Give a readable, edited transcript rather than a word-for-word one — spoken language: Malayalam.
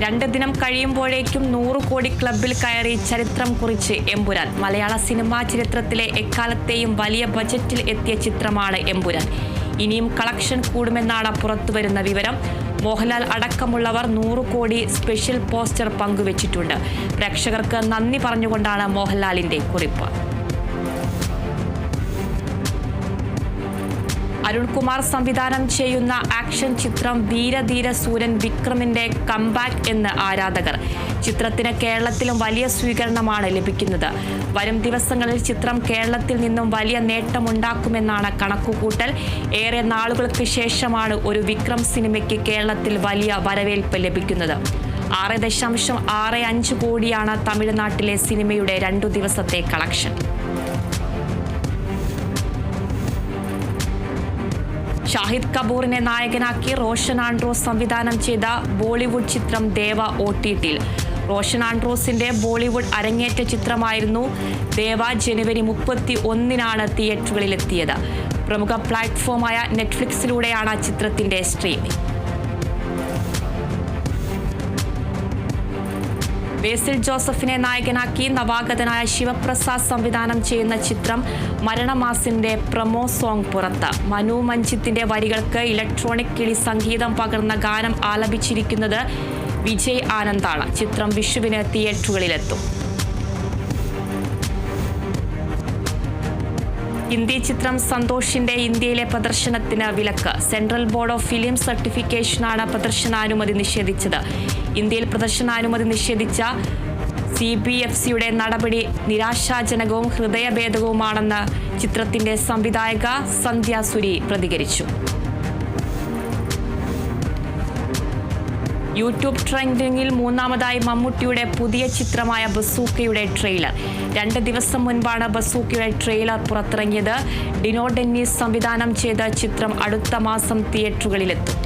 2 ദിനം കഴിയുമ്പോഴേക്കും 100 കോടി ക്ലബിൽ കയറി ചരിത്രം കുറിച്ച് എമ്പുരാൻ. മലയാള സിനിമാ ചരിത്രത്തിലെ എക്കാലത്തെയും വലിയ ബജറ്റിൽ എത്തിയ ചിത്രമാണ് എമ്പുരാൻ. ഇനിയും കളക്ഷൻ കൂടുമെന്നാണ് പുറത്തുവരുന്ന വിവരം. മോഹൻലാൽ അടക്കമുള്ളവർ 100 കോടി സ്പെഷ്യൽ പോസ്റ്റർ പങ്കുവച്ചിട്ടുണ്ട്. പ്രേക്ഷകർക്ക് നന്ദി പറഞ്ഞുകൊണ്ടാണ് മോഹൻലാലിന്റെ കുറിപ്പ്. അരുൺകുമാർ സംവിധാനം ചെയ്യുന്ന ആക്ഷൻ ചിത്രം വീരധീര സൂരൻ വിക്രമിന്റെ കംബാക്ക് എന്ന് ആരാധകർ. ചിത്രത്തിന് കേരളത്തിലും വലിയ സ്വീകരണമാണ് ലഭിക്കുന്നത്. വരും ദിവസങ്ങളിൽ ചിത്രം കേരളത്തിൽ നിന്നും വലിയ നേട്ടമുണ്ടാക്കുമെന്നാണ് കണക്കുകൂട്ടൽ. ഏറെ നാളുകൾക്ക് ശേഷമാണ് ഒരു വിക്രം സിനിമയ്ക്ക് കേരളത്തിൽ വലിയ വരവേൽപ്പ് ലഭിക്കുന്നത്. 6.65 കോടിയാണ് തമിഴ്നാട്ടിലെ സിനിമയുടെ 2 ദിവസത്തെ കളക്ഷൻ. ഷാഹിദ് കപൂറിനെ നായകനാക്കി റോഷൻ ആൻഡ്രോസ് സംവിധാനം ചെയ്ത ബോളിവുഡ് ചിത്രം ദേവ OTTയിൽ. റോഷൻ ആൻഡ്രോസിന്റെ ബോളിവുഡ് അരങ്ങേറ്റ ചിത്രമായിരുന്നു ദേവ. ജനുവരി 31-നാണ് തിയേറ്ററുകളിലെത്തിയത്. പ്രമുഖ പ്ലാറ്റ്ഫോമായ നെറ്റ്ഫ്ലിക്സിലൂടെയാണ് ചിത്രത്തിന്റെ സ്ട്രീമിംഗ്. ബേസിൽ ജോസഫിനെ നായകനാക്കി നവാഗതനായ ശിവപ്രസാദ് സംവിധാനം ചെയ്യുന്ന ചിത്രം മരണമാസിന്റെ പ്രൊമോ സോങ് പുറത്ത്. മനു മഞ്ജിത്തിന്റെ വരികൾക്ക് ഇലക്ട്രോണിക് കിളി സംഗീതം പകർന്ന ഗാനം ആലപിച്ചിരിക്കുന്നത് വിജയ് ആനന്ദാണ്. ചിത്രം വിഷുവിന് തിയേറ്ററുകളിലെത്തും. ഹിന്ദി ചിത്രം സന്തോഷിന്റെ ഇന്ത്യയിലെ പ്രദർശനത്തിന് വിലക്ക്. സെൻട്രൽ ബോർഡ് ഓഫ് ഫിലിം സർട്ടിഫിക്കേഷനാണ് പ്രദർശനാനുമതി നിഷേധിച്ചത്. ഇന്ത്യയിൽ പ്രദർശനാനുമതി നിഷേധിച്ച CBFCയുടെ നടപടി നിരാശാജനകവും ഹൃദയഭേദകവുമാണെന്ന് ചിത്രത്തിന്റെ സംവിധായക സന്ധ്യ സുരി പ്രതികരിച്ചു. യൂട്യൂബ് ട്രെൻഡിങ്ങിൽ 3ാമതായി മമ്മൂട്ടിയുടെ പുതിയ ചിത്രമായ ബസൂക്കയുടെ ട്രെയിലർ. 2 ദിവസം മുൻപാണ് ബസൂക്കയുടെ ട്രെയിലർ പുറത്തിറങ്ങിയത്. ഡിനോ ഡെന്നീസ് സംവിധാനം ചെയ്ത ചിത്രം അടുത്ത മാസം തിയേറ്ററുകളിലെത്തും.